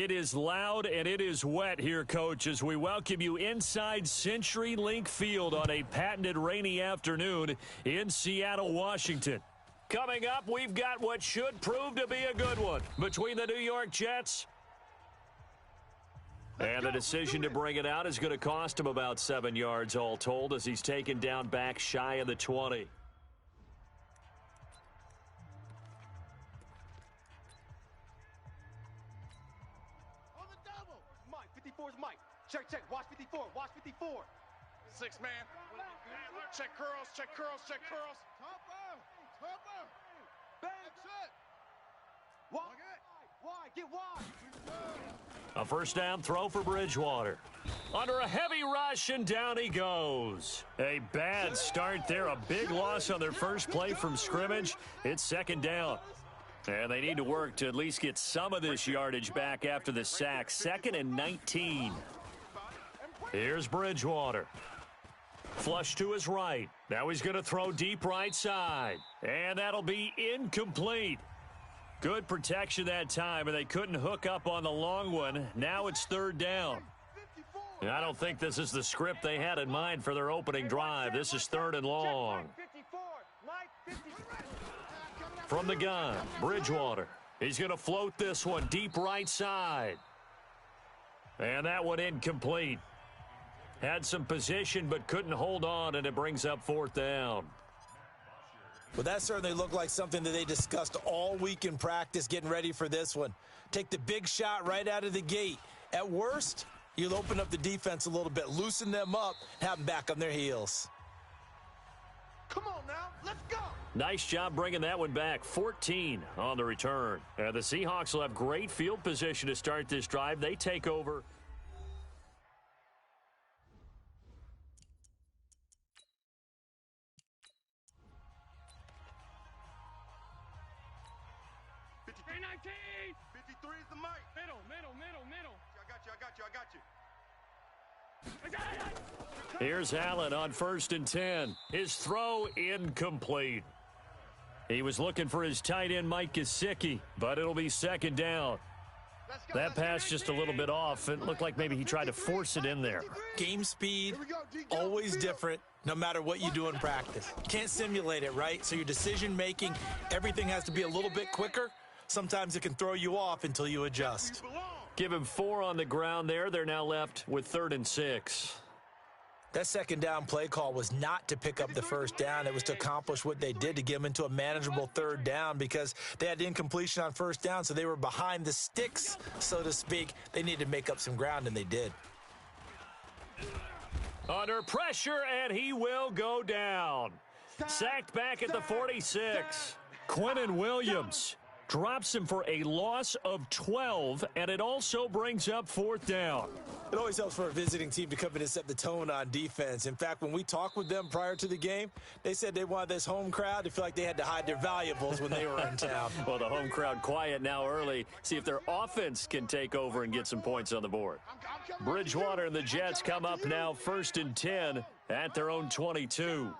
It is loud and it is wet here, Coach, as we welcome you inside CenturyLink Field on a patented rainy afternoon in Seattle, Washington. Coming up, we've got what should prove to be a good one between the New York Jets. And the decision to bring it out is going to cost him about 7 yards all told as he's taken down back shy of the 20. Mike. Check. Watch 54. Watch 54. 6 man. Check curls. Topper. Bang. Wide. Get wide. A first down throw for Bridgewater. Under a heavy rush, and down he goes. A bad start there. A big loss on their first play from scrimmage. It's second down. And they need to work to at least get some of this yardage back after the sack. 2nd and 19. Here's Bridgewater. Flush to his right. Now he's going to throw deep right side. And that'll be incomplete. Good protection that time, and they couldn't hook up on the long one. Now it's third down. And I don't think this is the script they had in mind for their opening drive. This is 3rd and long. From the gun, Bridgewater. He's going to float this one deep right side. And that one incomplete. Had some position but couldn't hold on, and it brings up 4th down. Well, that certainly looked like something that they discussed all week in practice getting ready for this one. Take the big shot right out of the gate. At worst, you'll open up the defense a little bit, loosen them up, have them back on their heels. Come on now, let's go. Nice job bringing that one back. 14 on the return. The Seahawks will have great field position to start this drive. They take over. Here's Allen on 1st and 10. His throw incomplete. He was looking for his tight end, Mike Gesicki, but it'll be 2nd down. That pass just a little bit off. It looked like maybe he tried to force it in there. Game speed, always different, no matter what you do in practice. Can't simulate it, right? So your decision-making, everything has to be a little bit quicker. Sometimes it can throw you off until you adjust. Give him 4 on the ground there. They're now left with 3rd and 6. That 2nd down play call was not to pick up the 1st down. It was to accomplish what they did to get them into a manageable 3rd down because they had incompletion on 1st down, so they were behind the sticks, so to speak. They needed to make up some ground, and they did. Under pressure, and he will go down. Sacked back at the 46. Quinnen Williams drops him for a loss of 12, and it also brings up 4th down. It always helps for a visiting team to come in and set the tone on defense. In fact, when we talked with them prior to the game, they said they wanted this home crowd to feel like they had to hide their valuables when they were in town. Well, the home crowd quiet now early. See if their offense can take over and get some points on the board. Bridgewater and the Jets come up now 1st and 10 at their own 22.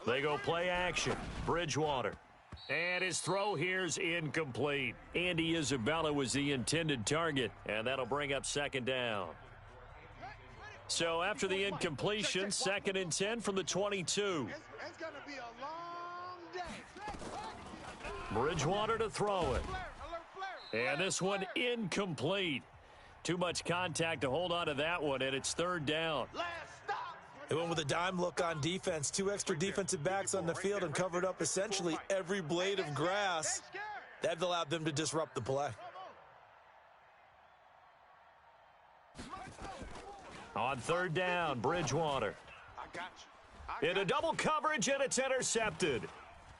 They go play action. Bridgewater. And his throw here's incomplete. Andy Isabella was the intended target, and that'll bring up 2nd down. So after the incompletion, 2nd and 10 from the 22. It's going to be a long day. Bridgewater to throw it. And this one incomplete. Too much contact to hold on to that one, and it's 3rd down. They went with a dime look on defense. 2 extra defensive backs on the field and covered up essentially every blade of grass. That allowed them to disrupt the play. On 3rd down, Bridgewater. In a double coverage, and it's intercepted.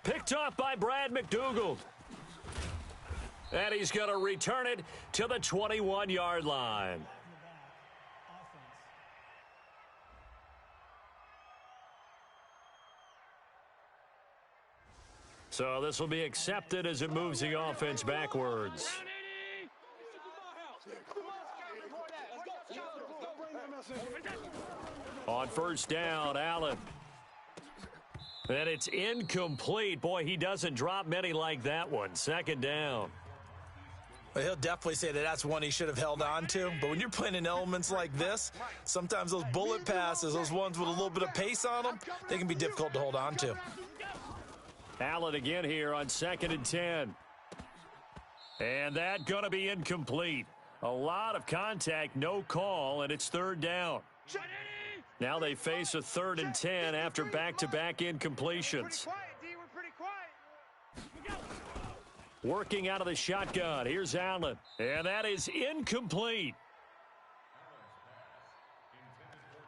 Picked off by Brad McDougald. And he's going to return it to the 21-yard line. So this will be accepted as it moves the offense backwards. On 1st down, Allen. And it's incomplete. Boy, he doesn't drop many like that one. 2nd down. Well, he'll definitely say that that's one he should have held on to. But when you're playing in elements like this, sometimes those bullet passes, those ones with a little bit of pace on them, they can be difficult to hold on to. Allen again here on 2nd and 10. And that going to be incomplete. A lot of contact, no call, and it's 3rd down. Now they face a 3rd and 10 after back-to-back incompletions. Working out of the shotgun. Here's Allen. And that is incomplete.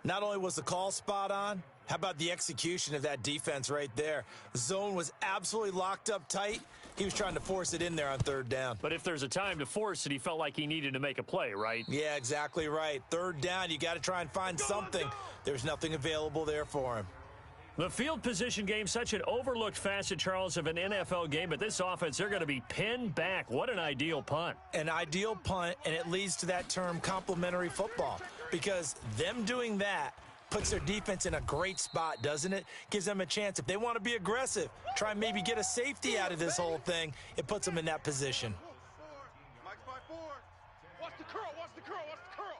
Not only was the call spot on, how about the execution of that defense right there? The zone was absolutely locked up tight. He was trying to force it in there on 3rd down. But if there's a time to force it, he felt like he needed to make a play, right? Yeah, exactly right. 3rd down, you got to try and find something. There's nothing available there for him. The field position game, such an overlooked facet, Charles, of an NFL game, but this offense, they're going to be pinned back. What an ideal punt. An ideal punt, and it leads to that term complementary football, because them doing that puts their defense in a great spot, doesn't it? Gives them a chance. If they want to be aggressive, try and maybe get a safety out of this whole thing, it puts them in that position. Mike's by 4. Watch the curl, watch the curl, watch the curl.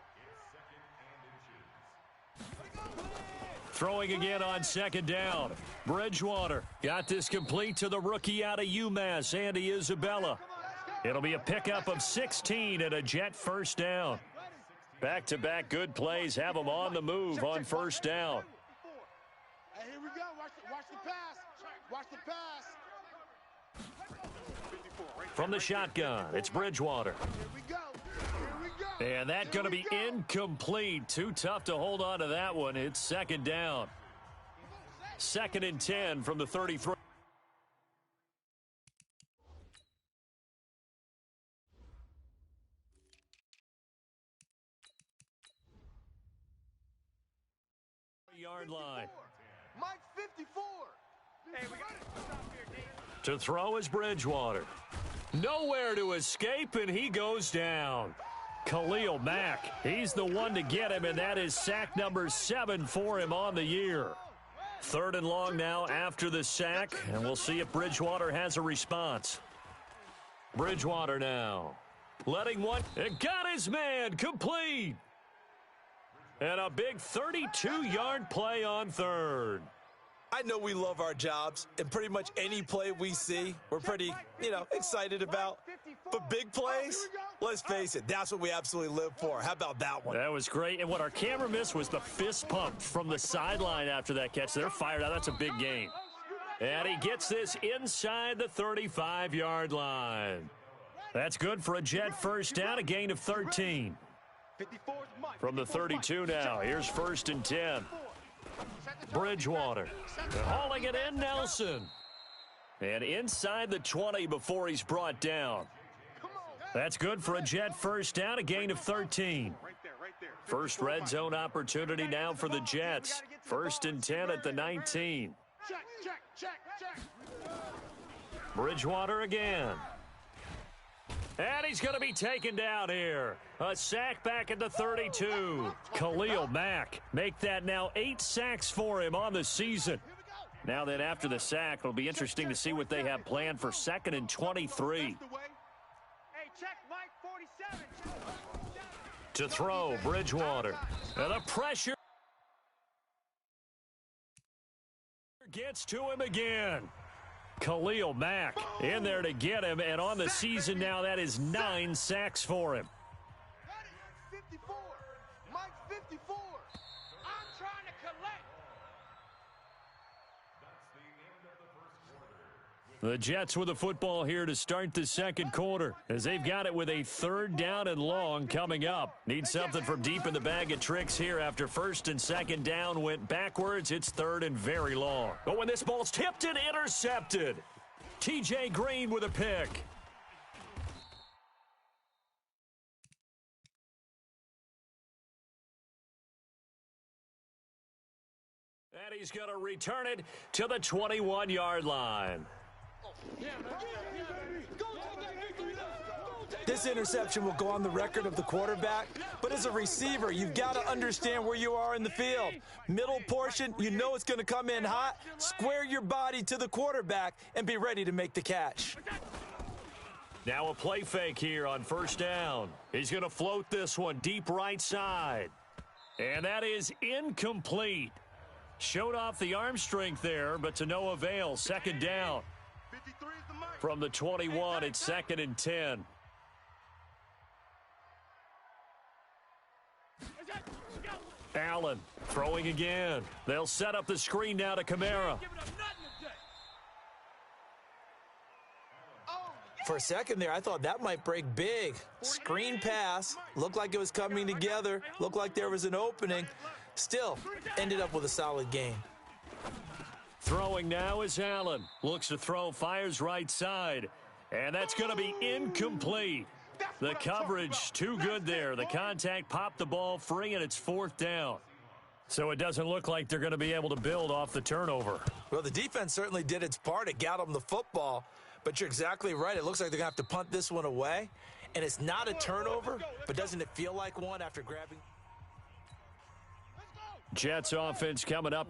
Throwing again on 2nd down. Bridgewater got this complete to the rookie out of UMass, Andy Isabella. It'll be a pickup of 16 and a Jet 1st down. Back-to-back good plays have them on the move on 1st down. Hey, here we go. Watch the pass. Watch the pass. From the shotgun, it's Bridgewater. Here we go. Here we go. And that's going to be incomplete. Too tough to hold on to that one. It's 2nd down. 2nd and 10 from the 33. Yard line. Mike 54. Hey, we got to stop here, D. To throw is Bridgewater. Nowhere to escape, and he goes down. Khalil Mack, he's the one to get him, and that is sack number 7 for him on the year. 3rd and long now after the sack, and we'll see if Bridgewater has a response. Bridgewater now. Letting one, and got his man complete. And a big 32-yard play on 3rd. I know we love our jobs, and pretty much any play we see, we're pretty, excited about. But big plays, let's face it, that's what we absolutely live for. How about that one? That was great, and what our camera missed was the fist pump from the sideline after that catch. They're fired out. That's a big gain. And he gets this inside the 35-yard line. That's good for a Jet 1st down, a gain of 13. From the 32 now, here's 1st and 10. Bridgewater hauling it in, Nelson. And inside the 20 before he's brought down. That's good for a Jet 1st down, a gain of 13. First red zone opportunity now for the Jets. 1st and 10 at the 19. Bridgewater again. And he's going to be taken down here. A sack back at the 32. Khalil Mack make that now 8 sacks for him on the season. Now then, after the sack, it'll be interesting to see what they have planned for 2nd and 23. Hey, check Mike 47. To throw, Bridgewater. And the pressure gets to him again. Khalil Mack in there to get him, and on the season now, that is 9 sacks for him. 54. Mike 54. I'm trying to collect. The Jets with the football here to start the 2nd quarter, as they've got it with a 3rd down and long coming up. Need something from deep in the bag of tricks here after 1st and 2nd down went backwards. It's 3rd and very long. But when this ball's tipped and intercepted, TJ Green with a pick. And he's going to return it to the 21-yard line. This interception will go on the record of the quarterback, but as a receiver, you've got to understand where you are in the field. Middle portion, you know it's going to come in hot. Square your body to the quarterback and be ready to make the catch. Now a play fake here on first down. He's going to float this one deep right side. And that is incomplete. Showed off the arm strength there, but to no avail. Second down. From the 21, it's 2nd and 10. Allen throwing again. They'll set up the screen now to Kamara. For a second there, I thought that might break big. Screen pass. Looked like it was coming together. Looked like there was an opening. Still, ended up with a solid gain. Throwing now is Allen. Looks to throw, fires right side. And that's going to be incomplete. The coverage too good there. The contact popped the ball free, and it's 4th down. So it doesn't look like they're going to be able to build off the turnover. Well, the defense certainly did its part. It got them the football. But you're exactly right. It looks like they're going to have to punt this one away. And it's not a turnover, but doesn't it feel like one after grabbing? Jets offense coming up.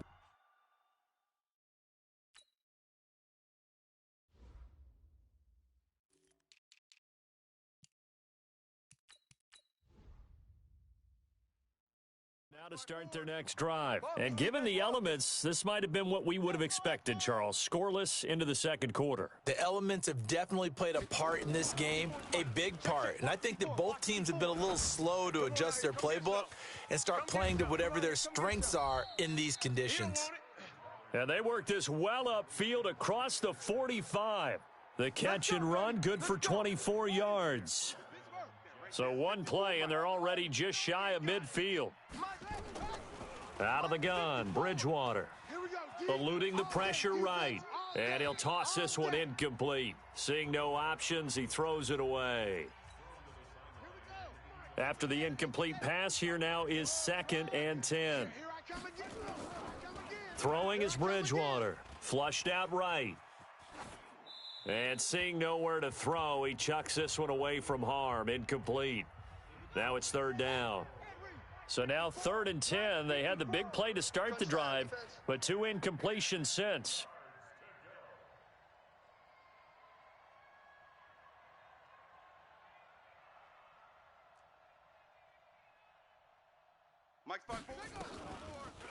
Now to start their next drive. And given the elements, this might have been what we would have expected, Charles. Scoreless into the second quarter. The elements have definitely played a part in this game, a big part. And I think that both teams have been a little slow to adjust their playbook and start playing to whatever their strengths are in these conditions. And they work this well upfield across the 45. The catch and run, good for 24 yards. So one play, and they're already just shy of midfield. Out of the gun, Bridgewater. Eluding the pressure right. And he'll toss this one incomplete. Seeing no options, he throws it away. After the incomplete pass, here now is 2nd and 10. Throwing is Bridgewater. Flushed out right. And seeing nowhere to throw, he chucks this one away from harm. Incomplete. Now it's 3rd down. So now 3rd and 10. They had the big play to start the drive, but 2 incompletions since.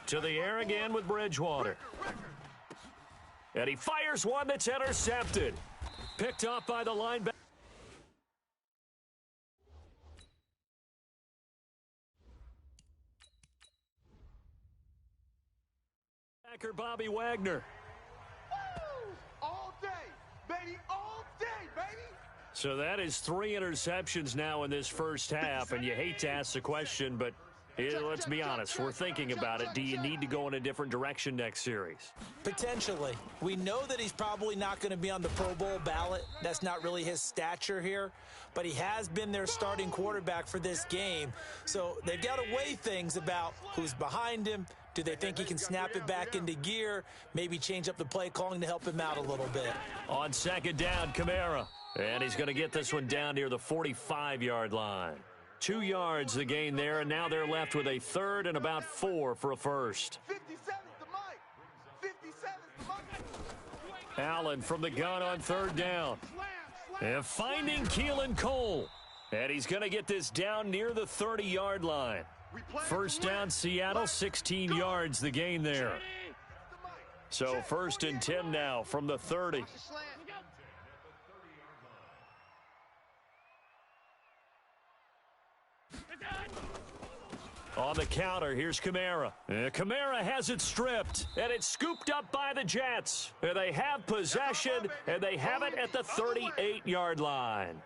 To the air again with Bridgewater. And he fires one that's intercepted. Picked off by the linebacker. Bobby Wagner. All day, baby, all day, baby. So that is 3 interceptions now in this first half, and you hate to ask the question, but let's be honest, we're thinking about it. Do you need to go in a different direction next series? Potentially. We know that he's probably not going to be on the Pro Bowl ballot. That's not really his stature here. But he has been their starting quarterback for this game. So they've got to weigh things about who's behind him. Do they think he can snap it back into gear? Maybe change up the play calling to help him out a little bit. On 2nd down, Kamara. And he's going to get this one down near the 45-yard line. 2 yards the gain there, and now they're left with a 3rd and about 4 for a first. 57's the mic. 57's the mic. Allen from the gun on 3rd down. And finding Keelan Cole. And he's going to get this down near the 30-yard line. First down, Seattle, 16 yards the gain there. So 1st and 10 now from the 30. On the counter, here's Kamara. Kamara has it stripped, and it's scooped up by the Jets. They have possession, and they have it at the 38-yard line.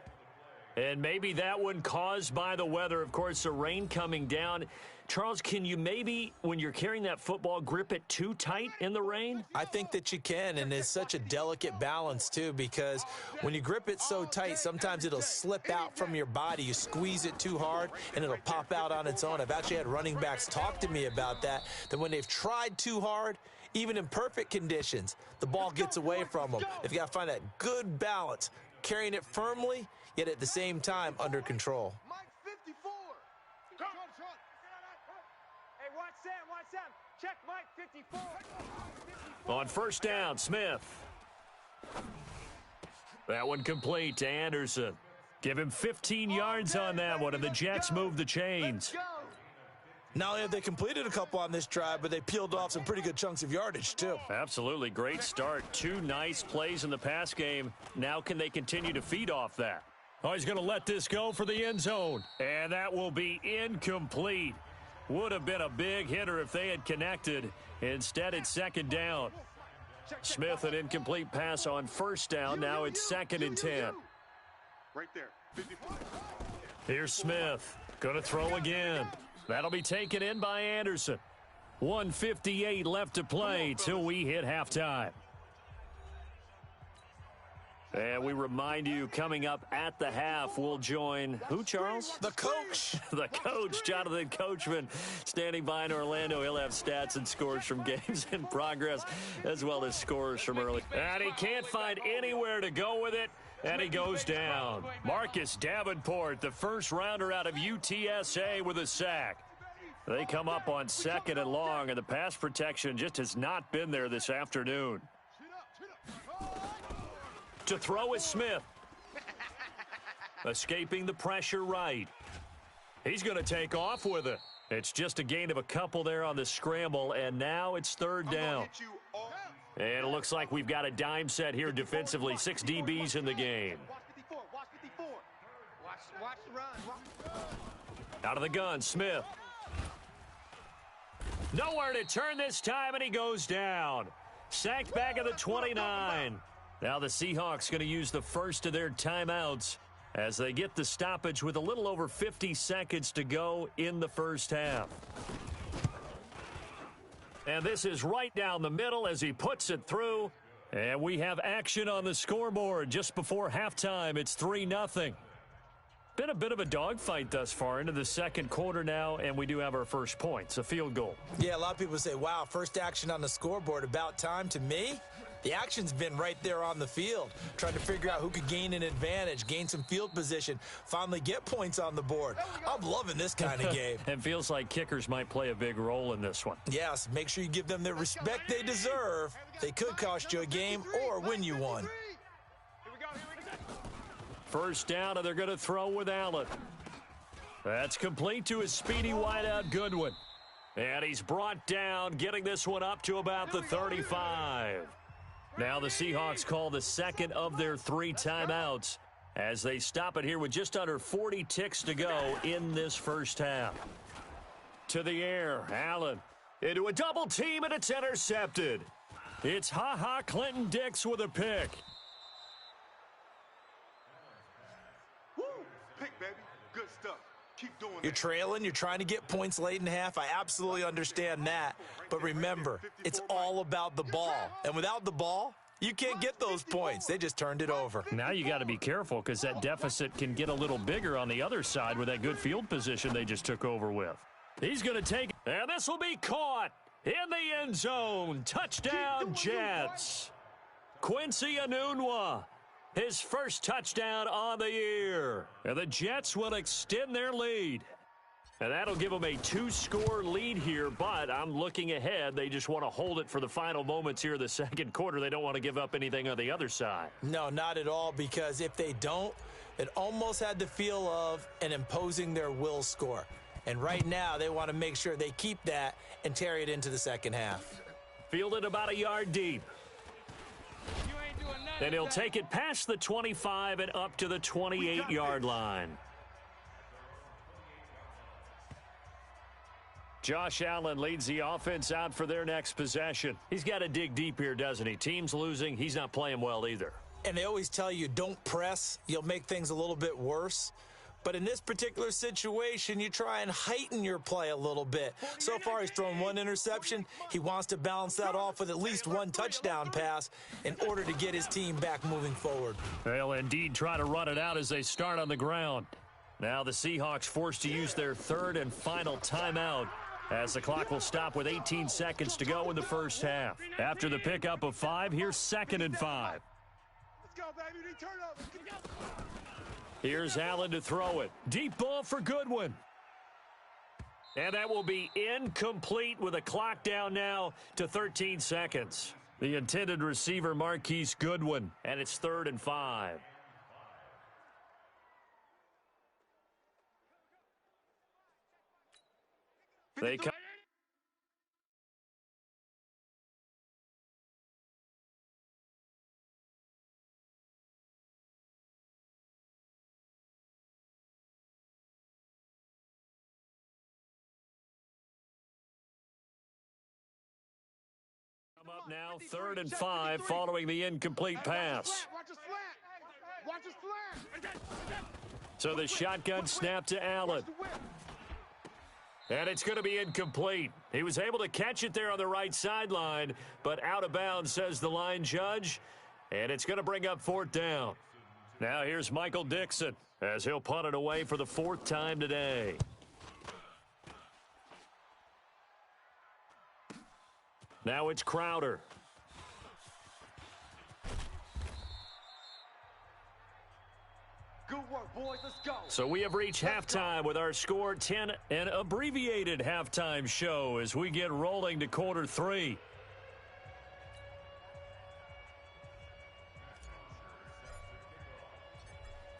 And maybe that one caused by the weather. Of course, the rain coming down. Charles, can you maybe, when you're carrying that football, grip it too tight in the rain? I think that you can, and it's such a delicate balance, too, because when you grip it so tight, sometimes it'll slip out from your body. You squeeze it too hard, and it'll pop out on its own. I've actually had running backs talk to me about that when they've tried too hard, even in perfect conditions, the ball gets away from them. They've got to find that good balance, carrying it firmly, yet at the same time under control. Mike 54. Hey, watch Sam. Check Mike 54. On first down, Smith. That one complete to Anderson. Give him 15 yards on that one, and the Jets move the chains. Not only have they completed a couple on this drive, but they peeled off some pretty good chunks of yardage, too. Absolutely. Great start. 2 nice plays in the pass game. Now can they continue to feed off that? Oh, he's going to let this go for the end zone. And that will be incomplete. Would have been a big hitter if they had connected. Instead, it's second down. Smith, an incomplete pass on first down. Now it's 2nd and 10. Right there. 54. Here's Smith. Going to throw again. That'll be taken in by Anderson. 1:58 left to play till we hit halftime. And we remind you, coming up at the half, we'll join who, Charles? The coach. The coach, Jonathan Coachman, standing by in Orlando. He'll have stats and scores from games in progress, as well as scores from early. And he can't find anywhere to go with it, and he goes down. Marcus Davenport, the first rounder out of UTSA, with a sack. They come up on 2nd and long, and the pass protection just has not been there this afternoon. To throw is Smith. Escaping the pressure right. He's going to take off with it. It's just a gain of a couple there on the scramble, and now it's 3rd down. And it looks like we've got a dime set here defensively. 6 DBs in the game. Watch 54. Watch the run. Out of the gun, Smith. Nowhere to turn this time, and he goes down. Sacked back at the 29. Now the Seahawks going to use the first of their timeouts as they get the stoppage with a little over 50 seconds to go in the first half. And this is right down the middle as he puts it through. And we have action on the scoreboard just before halftime. It's 3-0. Been a bit of a dogfight thus far into the second quarter now, and we do have our first points, a field goal. Yeah, a lot of people say, wow, first action on the scoreboard, about time. To me, the action's been right there on the field, trying to figure out who could gain an advantage, gain some field position, finally get points on the board. I'm loving this kind of game. It feels like kickers might play a big role in this one. Yes, make sure you give them the respect they deserve. They could cost you a game or win you one. First down, and they're going to throw with Allen. That's complete to his speedy wideout, Goodwin. And he's brought down, getting this one up to about the 35. Now the Seahawks call the second of their 3 timeouts as they stop it here with just under 40 ticks to go in this first half. To the air, Allen into a double team, and it's intercepted. It's Clinton Dix with a pick. Woo! Pick, baby. Good stuff. Keep doing You're that. trailing, you're trying to get points late in half. I absolutely understand that. But remember, it's all about the ball. And without the ball, you can't get those points. They just turned it over. Now you got to be careful because that deficit can get a little bigger on the other side with that good field position they just took over with. He's going to take it, and this will be caught in the end zone. Touchdown, Jets. Quincy Enunwa, his first touchdown on the year. And the Jets will extend their lead. And that'll give them a 2-score lead here, but I'm looking ahead. They just want to hold it for the final moments here of the second quarter. They don't want to give up anything on the other side. No, not at all, because if they don't, it almost had the feel of an imposing their will score. And right now, they want to make sure they keep that and carry it into the second half. Fielded about a yard deep. And he'll take it past the 25 and up to the 28-yard line. Josh Allen leads the offense out for their next possession. He's got to dig deep here, doesn't he? Team's losing. He's not playing well either. And they always tell you, don't press. You'll make things a little bit worse. But in this particular situation, you try and heighten your play a little bit. So far, he's thrown 1 interception. He wants to balance that off with at least 1 touchdown pass in order to get his team back moving forward. They'll indeed try to run it out as they start on the ground. Now the Seahawks forced to use their 3rd and final timeout as the clock will stop with 18 seconds to go in the first half. After the pickup of 5, here's 2nd and 5. Let's go, baby. Return up. Here's Allen to throw it. Deep ball for Goodwin. And that will be incomplete with a clock down now to 13 seconds. The intended receiver, Marquise Goodwin, and it's 3rd and 5. They come up now, 3rd and 5 following the incomplete pass. Watch a slant. Watch a slant. So the shotgun snap to Allen. And it's going to be incomplete. He was able to catch it there on the right sideline, but out of bounds, says the line judge. And it's going to bring up 4th down. Now here's Michael Dixon as he'll punt it away for the 4th time today. Now it's Crowder. Good work, boys. Let's go. So we have reached halftime with our score 10, an abbreviated halftime show as we get rolling to quarter 3.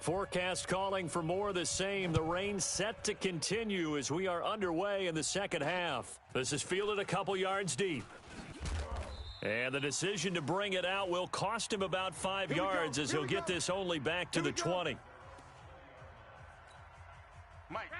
Forecast calling for more of the same. The rain set to continue as we are underway in the second half. This is fielded a couple yards deep. And the decision to bring it out will cost him about 5 yards as he'll get this only back to the 20.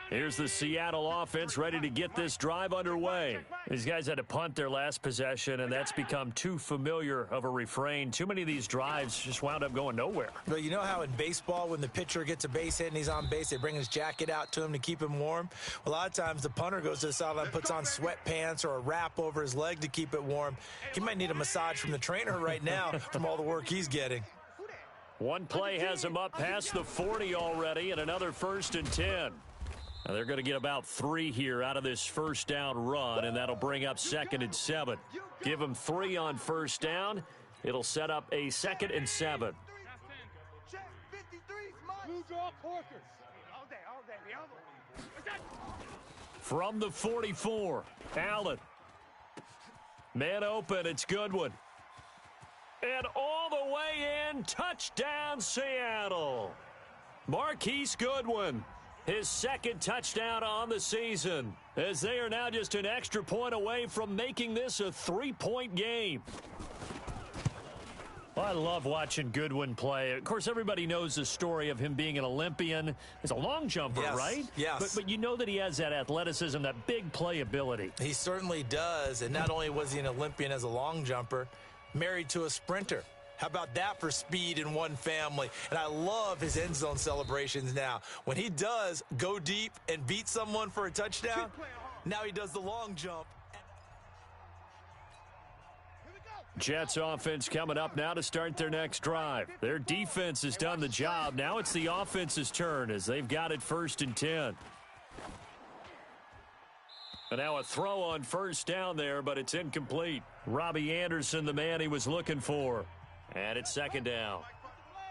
Here's the Seattle offense ready to get this drive underway. These guys had to punt their last possession, and that's become too familiar of a refrain. Too many of these drives just wound up going nowhere. Well, you know how in baseball when the pitcher gets a base hit and he's on base, they bring his jacket out to him to keep him warm? Well, a lot of times the punter goes to the sideline, puts on sweatpants or a wrap over his leg to keep it warm. He might need a massage from the trainer right now from all the work he's getting. One play has him up past the 40 already, and another 1st and 10. Now they're going to get about 3 here out of this first down run, and that'll bring up 2nd and 7. Give them 3 on first down. It'll set up a 2nd and 7. From the 44, Allen. Man open, it's Goodwin. And all the way in, touchdown Seattle. Marquise Goodwin. His 2nd touchdown on the season, as they are now just an extra point away from making this a 3-point game. Well, I love watching Goodwin play. Of course, everybody knows the story of him being an Olympian. He's a long jumper, yes, right? Yes. But you know that he has that athleticism, that big playability. He certainly does, and not only was he an Olympian as a long jumper, married to a sprinter. How about that for speed in one family? And I love his end zone celebrations now. When he does go deep and beat someone for a touchdown, now he does the long jump. Jets offense coming up now to start their next drive. Their defense has done the job. Now it's the offense's turn as they've got it 1st and 10. And now a throw on first down there, but it's incomplete. Robbie Anderson, the man he was looking for. And it's 2nd down.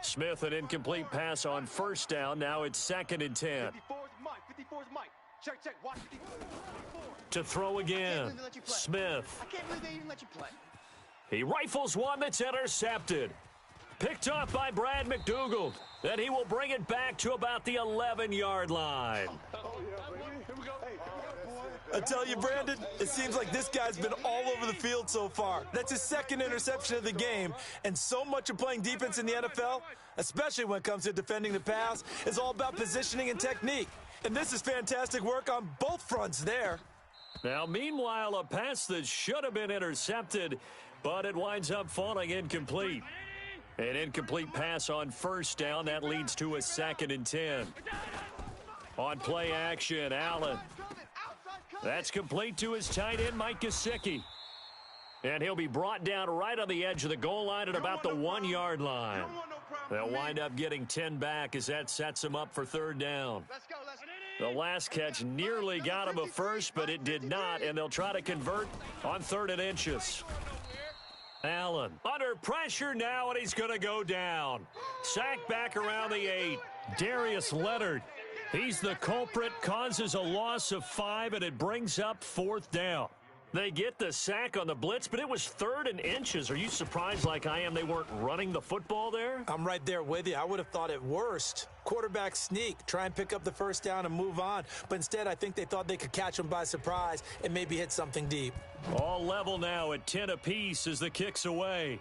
Smith, an incomplete pass on first down. Now it's 2nd and 10. 54's Mike. Check. Watch 54. To throw again. Smith. I can't believe they even let you play. He rifles one that's intercepted. Picked off by Brad McDougald. Then he will bring it back to about the 11-yard line. I tell you, Brandon, it seems like this guy's been all over the field so far. That's his 2nd interception of the game. And so much of playing defense in the NFL, especially when it comes to defending the pass, is all about positioning and technique. And this is fantastic work on both fronts there. Now, meanwhile, a pass that should have been intercepted, but it winds up falling incomplete. An incomplete pass on first down. That leads to a 2nd and 10. On play action, Allen. That's complete to his tight end, Mike Gesicki. And he'll be brought down right on the edge of the goal line at about the 1-yard line. They'll wind up getting 10 back as that sets them up for 3rd down. The last catch nearly got him a first, but it did not, and they'll try to convert on 3rd and inches. Allen under pressure now, and he's going to go down. Sacked back around the 8. Darius Leonard. He's the culprit, causes a loss of 5, and it brings up 4th down. They get the sack on the blitz, but it was 3rd and inches. Are you surprised like I am they weren't running the football there? I'm right there with you. I would have thought at worst, quarterback sneak, try and pick up the first down and move on. But instead, I think they thought they could catch them by surprise and maybe hit something deep. All level now at 10 apiece as the kick's away.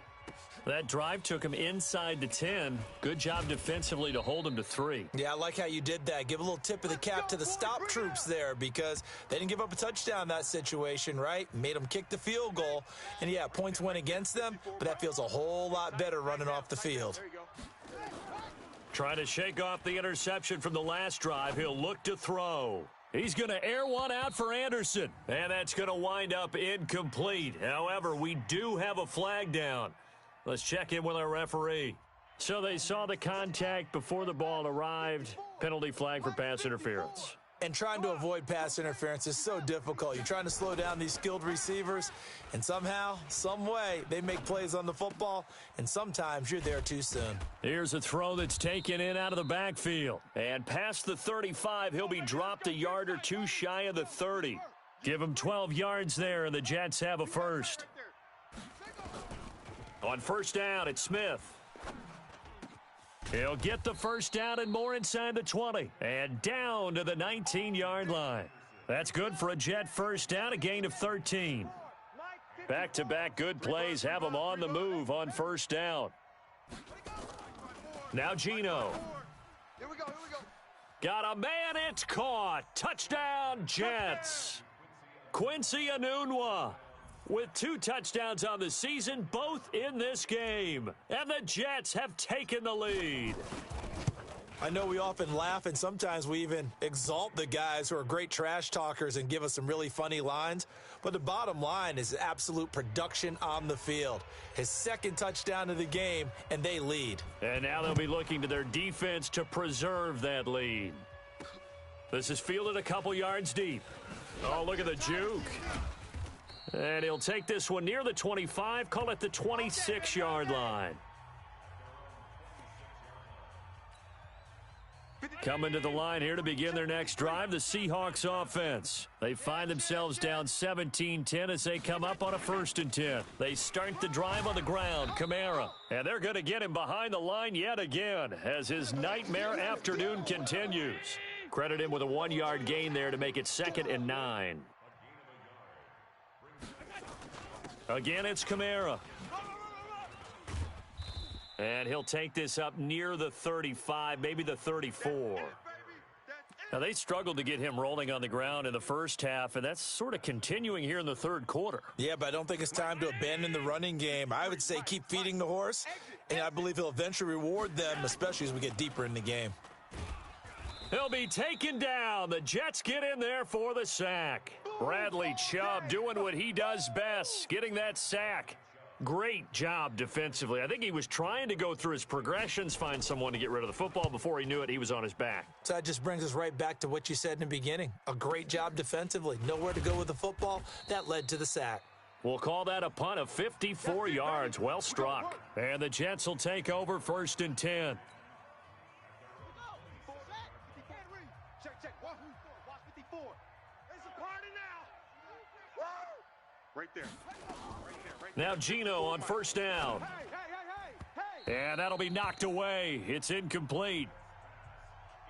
That drive took him inside the 10. Good job defensively to hold him to 3. Yeah, I like how you did that. Give a little tip of the cap to the stop troops there because they didn't give up a touchdown in that situation, right? Made them kick the field goal. And, yeah, points went against them, but that feels a whole lot better running off the field. Trying to shake off the interception from the last drive. He'll look to throw. He's going to air one out for Anderson, and that's going to wind up incomplete. However, we do have a flag down. Let's check in with our referee. So they saw the contact before the ball arrived. Penalty flag for pass interference. And trying to avoid pass interference is so difficult. You're trying to slow down these skilled receivers, and somehow, some way, they make plays on the football, and sometimes you're there too soon. Here's a throw that's taken in out of the backfield. And past the 35, he'll be dropped a yard or two shy of the 30. Give him 12 yards there, and the Jets have a first. On first down, it's Smith. He'll get the first down and more inside the 20. And down to the 19-yard line. That's good for a Jet first down, a gain of 13. Back-to-back good plays have them on the move on first down. Now Geno. Here we go. Got a man, it's caught. Touchdown, Jets. Quincy Enunwa with 2 touchdowns on the season, both in this game. And the Jets have taken the lead. I know we often laugh, and sometimes we even exalt the guys who are great trash talkers and give us some really funny lines. But the bottom line is absolute production on the field. His 2nd touchdown of the game, and they lead. And now they'll be looking to their defense to preserve that lead. This is fielded a couple yards deep. Oh, look at the juke. And he'll take this one near the 25, call it the 26-yard line. Coming to the line here to begin their next drive, the Seahawks offense. They find themselves down 17-10 as they come up on a 1st and 10. They start the drive on the ground, Kamara. And they're going to get him behind the line yet again as his nightmare afternoon continues. Credit him with a 1-yard gain there to make it 2nd and 9. Again, it's Kamara. And he'll take this up near the 35, maybe the 34. Now, they struggled to get him rolling on the ground in the first half, and that's sort of continuing here in the 3rd quarter. Yeah, but I don't think it's time to abandon the running game. I would say keep feeding the horse, and I believe he'll eventually reward them, especially as we get deeper in the game. He'll be taken down. The Jets get in there for the sack. Bradley Chubb doing what he does best, getting that sack. Great job defensively. I think he was trying to go through his progressions, find someone to get rid of the football. Before he knew it, he was on his back. So that just brings us right back to what you said in the beginning. A great job defensively. Nowhere to go with the football. That led to the sack. We'll call that a punt of 54 yards. Well struck. And the Jets will take over 1st and 10. Check. Watch 54. It's a party now. Right there. Now Geno on first down. And that'll be knocked away. It's incomplete.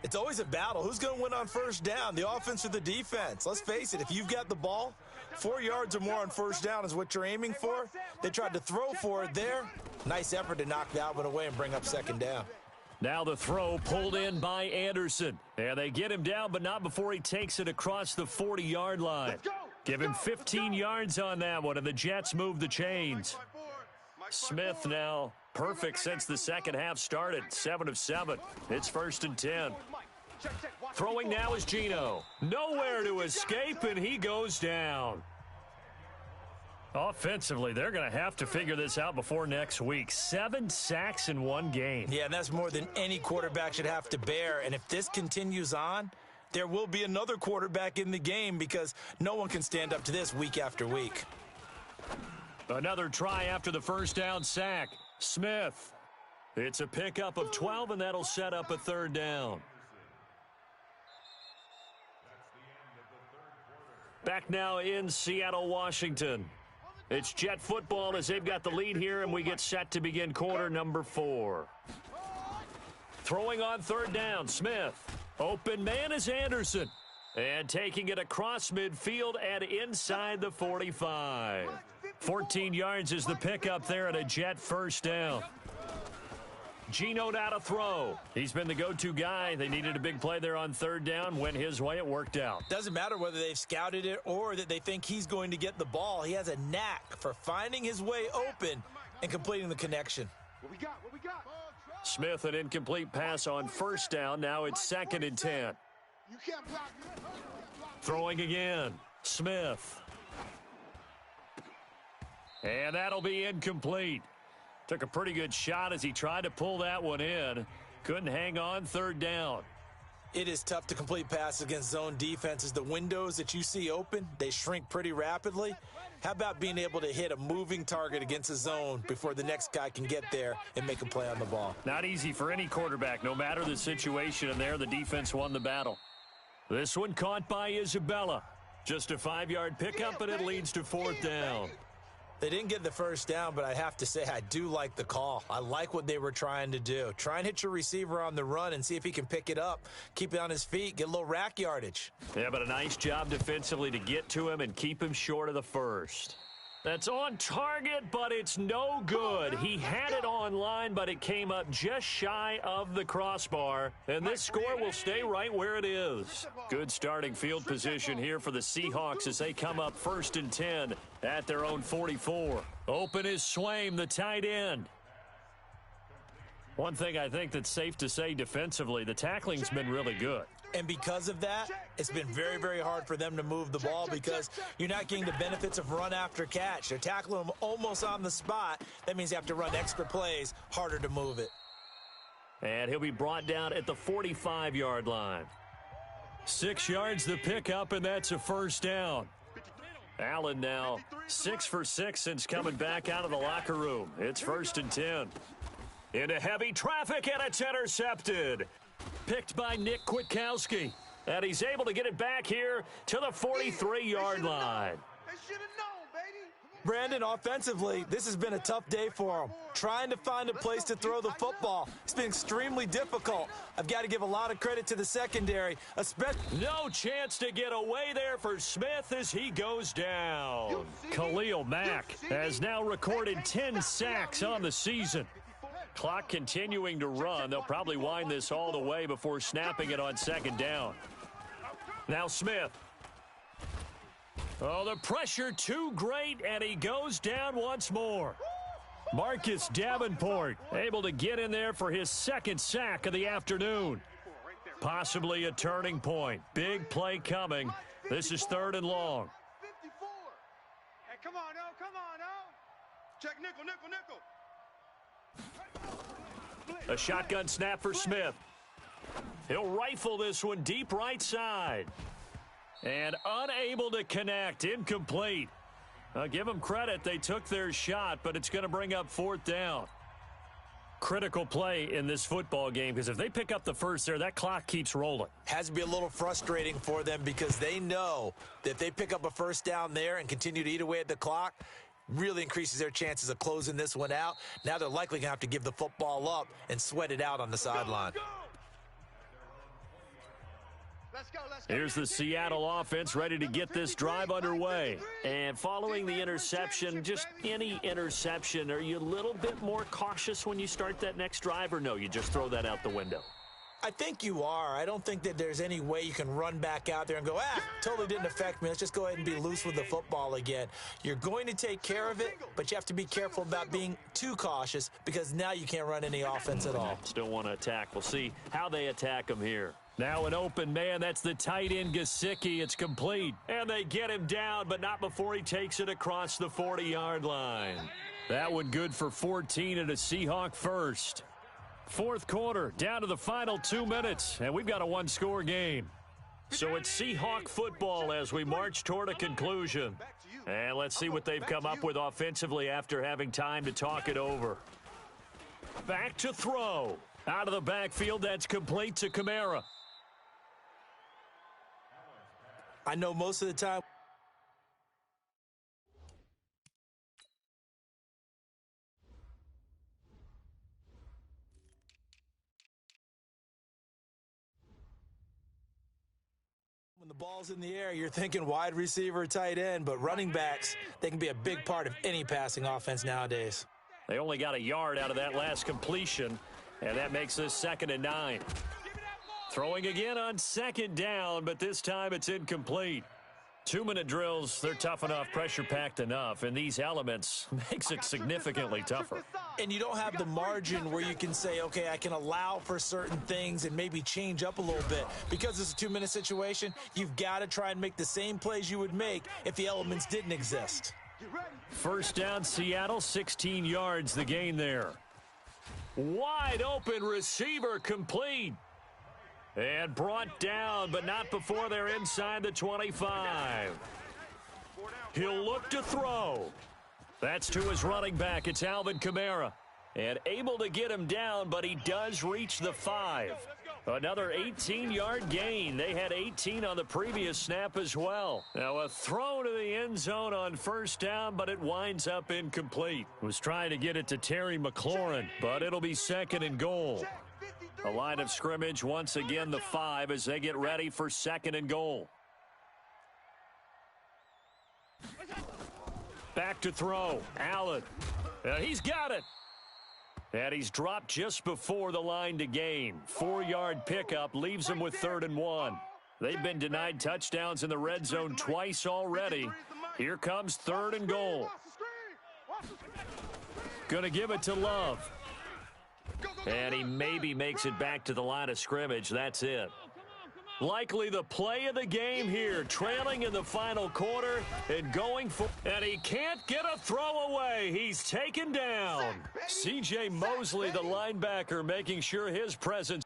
It's always a battle. Who's going to win on first down, the offense or the defense? Let's face it, if you've got the ball, 4 yards or more on first down is what you're aiming for. They tried to throw for it there. Nice effort to knock that one away and bring up 2nd down. Now the throw pulled in by Anderson. And they get him down, but not before he takes it across the 40-yard line. Give him 15 yards on that one, and the Jets move the chains. Smith now perfect since the second half started, 7 of 7. It's 1st and 10. Throwing now is Geno. Nowhere to escape, and he goes down. Offensively, they're going to have to figure this out before next week. 7 sacks in one game. Yeah, and that's more than any quarterback should have to bear. And if this continues on, there will be another quarterback in the game because no one can stand up to this week after week. Another try after the first down sack. Smith. It's a pickup of 12, and that'll set up a 3rd down. Back now in Seattle, Washington. It's Jet football as they've got the lead here, and we get set to begin quarter number 4. Throwing on third down, Smith. Open man is Anderson. And taking it across midfield and inside the 45. 14 yards is the pickup there and a Jet first down. Geno now to throw. He's been the go-to guy. They needed a big play there on third down. Went his way. It worked out. Doesn't matter whether they've scouted it or that they think he's going to get the ball. He has a knack for finding his way open and completing the connection. What we got? What we got? Smith, an incomplete pass on first down. Now it's 2nd and 10. You can't block me. Throwing again. Smith. And that'll be incomplete. Took a pretty good shot as he tried to pull that one in. Couldn't hang on third down. It is tough to complete passes against zone defenses. The windows that you see open, they shrink pretty rapidly. How about being able to hit a moving target against a zone before the next guy can get there and make a play on the ball? Not easy for any quarterback, no matter the situation, and there the defense won the battle. This one caught by Isabella. Just a 5-yard pickup, and it leads to 4th down. They didn't get the first down, but I have to say I do like the call. I like what they were trying to do. Try and hit your receiver on the run and see if he can pick it up, keep it on his feet, get a little rack yardage. Yeah, but a nice job defensively to get to him and keep him short of the first. That's on target, but it's no good. He had it on line, but it came up just shy of the crossbar, and this score will stay right where it is. Good starting field position here for the Seahawks as they come up 1st and 10 at their own 44. Open is Swaim, the tight end. One thing I think that's safe to say defensively, the tackling's been really good. And because of that, it's been very, very hard for them to move the ball because you're not getting the benefits of run after catch. They're tackling them almost on the spot. That means you have to run extra plays, harder to move it. And he'll be brought down at the 45-yard line. 6 yards the pickup, and that's a first down. Allen now 6 for 6 since coming back out of the locker room. It's 1st and 10. Into heavy traffic, and it's intercepted. Picked by Nick Kwiatkowski. And he's able to get it back here to the 43-yard line. They should have known, baby. Brandon, offensively, this has been a tough day for him. Trying to find a place to throw the football. It's been extremely difficult. I've got to give a lot of credit to the secondary. No chance to get away there for Smith as he goes down. Khalil Mack has now recorded 10 sacks on the season. Clock continuing to run. They'll probably wind this all the way before snapping it on 2nd down. Now Smith. Oh, the pressure too great, and he goes down once more. Marcus Davenport able to get in there for his 2nd sack of the afternoon. Possibly a turning point. Big play coming. This is 3rd and long. 54. Hey, come on, no, come on, no. Check nickel, nickel, nickel. A shotgun snap for Smith. He'll rifle this one deep right side. And unable to connect. Incomplete. I'll give them credit. They took their shot, but it's going to bring up 4th down. Critical play in this football game because if they pick up the first there, that clock keeps rolling. Has to be a little frustrating for them because they know that if they pick up a first down there and continue to eat away at the clock, really increases their chances of closing this one out. Now they're likely going to have to give the football up and sweat it out on the sideline. Let's go, let's go. Here's the Seattle offense ready to get this drive underway. And following the interception, just any interception, are you a little bit more cautious when you start that next drive, or no, you just throw that out the window? I think you are. I don't think that there's any way you can run back out there and go, totally didn't affect me. Let's just go ahead and be loose with the football again. You're going to take care of it, but you have to be careful about being too cautious because now you can't run any offense at all. Still want to attack. We'll see how they attack him here. Now an open man. That's the tight end, Gesicki. It's complete. And they get him down, but not before he takes it across the 40-yard line. That one good for 14 and a Seahawk first. 4th quarter, down to the final 2 minutes, and we've got a one-score game. So it's Seahawk football as we march toward a conclusion. And let's see what they've come up with offensively after having time to talk it over. Back to throw. Out of the backfield, that's complete to Kamara. I know most of the time ball's in the air, you're thinking wide receiver, tight end, but running backs, they can be a big part of any passing offense nowadays. They only got a yard out of that last completion, and that makes this 2nd and 9. Throwing again on 2nd down, but this time it's incomplete. 2-minute drills, they're tough enough, pressure-packed enough, and these elements makes it significantly tougher. And you don't have the margin where you can say, okay, I can allow for certain things and maybe change up a little bit. Because it's a 2-minute situation, you've got to try and make the same plays you would make if the elements didn't exist. 1st down, Seattle, 16 yards the gain there. Wide open receiver complete. And brought down, but not before they're inside the 25. He'll look to throw. That's to his running back. It's Alvin Kamara. And able to get him down, but he does reach the 5. Another 18-yard gain. They had 18 on the previous snap as well. Now a throw to the end zone on 1st down, but it winds up incomplete. Was trying to get it to Terry McLaurin, but it'll be 2nd and goal. The line of scrimmage, once again, the 5 as they get ready for 2nd and goal. Back to throw. Allen. He's got it. And he's dropped just before the line to gain. 4-yard pickup leaves him with 3rd and 1. They've been denied touchdowns in the red zone twice already. Here comes 3rd and goal. Going to give it to Love. And he maybe makes it back to the line of scrimmage. That's it. Likely the play of the game here, trailing in the final quarter and going for... And he can't get a throw away. He's taken down. C.J. Mosley, the linebacker, making sure his presence...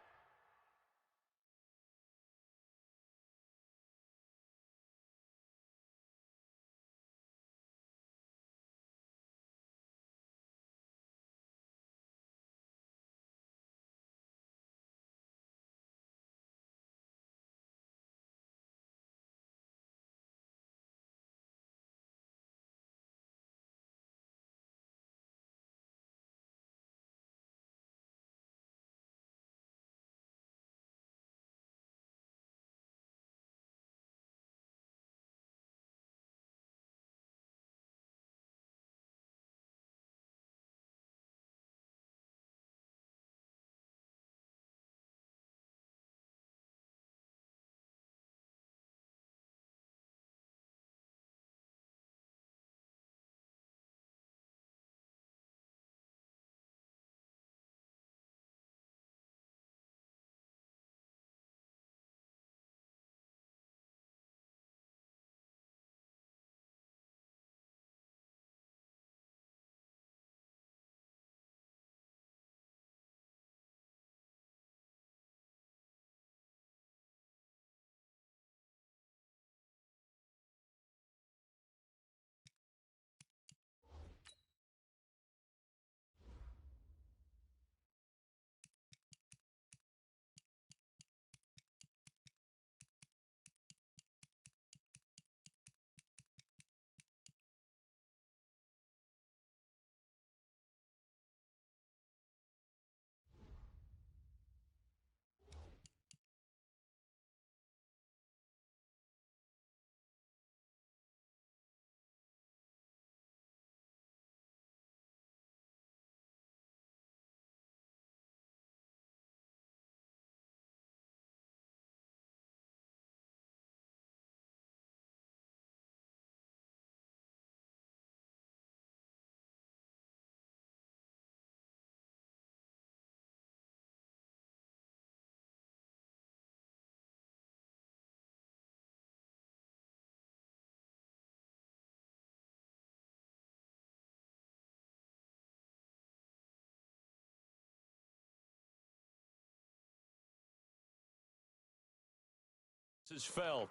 is felt.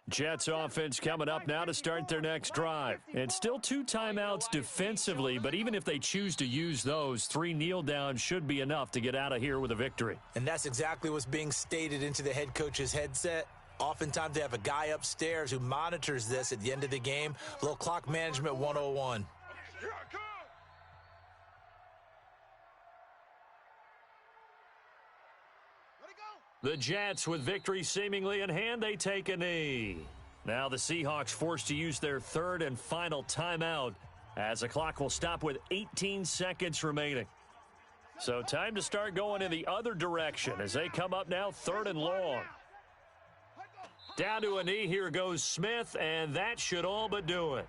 Jets offense coming up now to start their next drive. And still 2 timeouts defensively, but even if they choose to use those, 3 kneel downs should be enough to get out of here with a victory. And that's exactly what's being stated into the head coach's headset. Oftentimes they have a guy upstairs who monitors this at the end of the game. A little clock management 101. Here I come. Let it go. The Jets, with victory seemingly in hand, they take a knee. Now the Seahawks forced to use their third and final timeout as the clock will stop with 18 seconds remaining. So time to start going in the other direction as they come up now 3rd and long. Down to a knee, here goes Smith, and that should all but do it.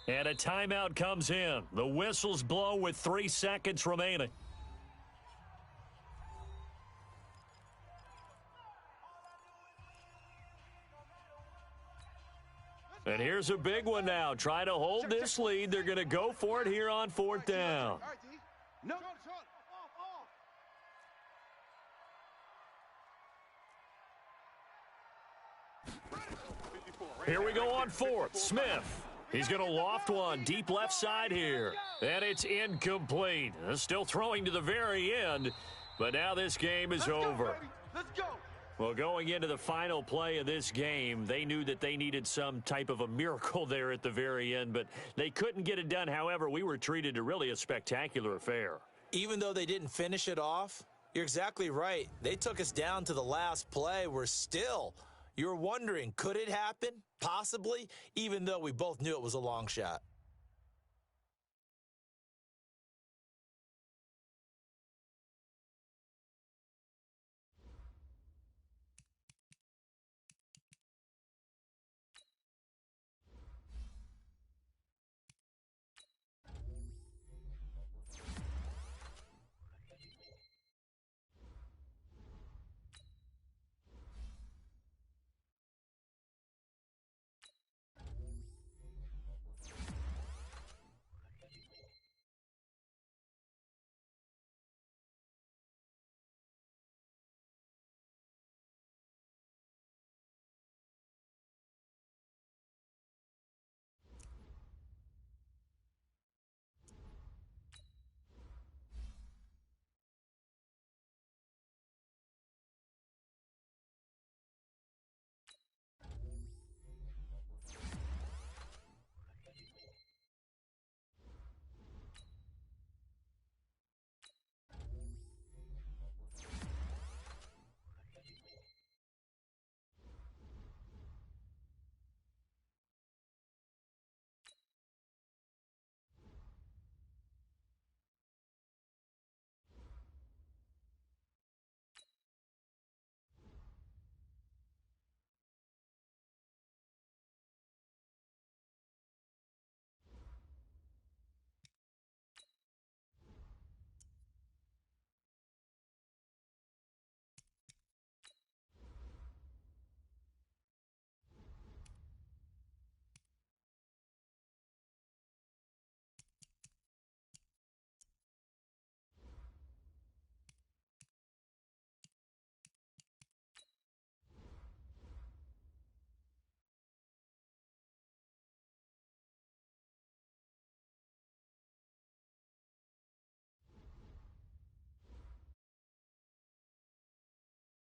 And a timeout comes in. The whistles blow with 3 seconds remaining. And here's a big one now. Trying to hold this lead. They're going to go for it here on 4th down. All right, D. No. Here we go on 4th. Smith. He's going to loft one deep left side here. And it's incomplete. Still throwing to the very end. But now this game is over. Let's go. Well, going into the final play of this game, they knew that they needed some type of a miracle there at the very end, but they couldn't get it done. However, we were treated to really a spectacular affair. Even though they didn't finish it off, you're exactly right. They took us down to the last play. You're wondering, could it happen? Possibly, even though we both knew it was a long shot.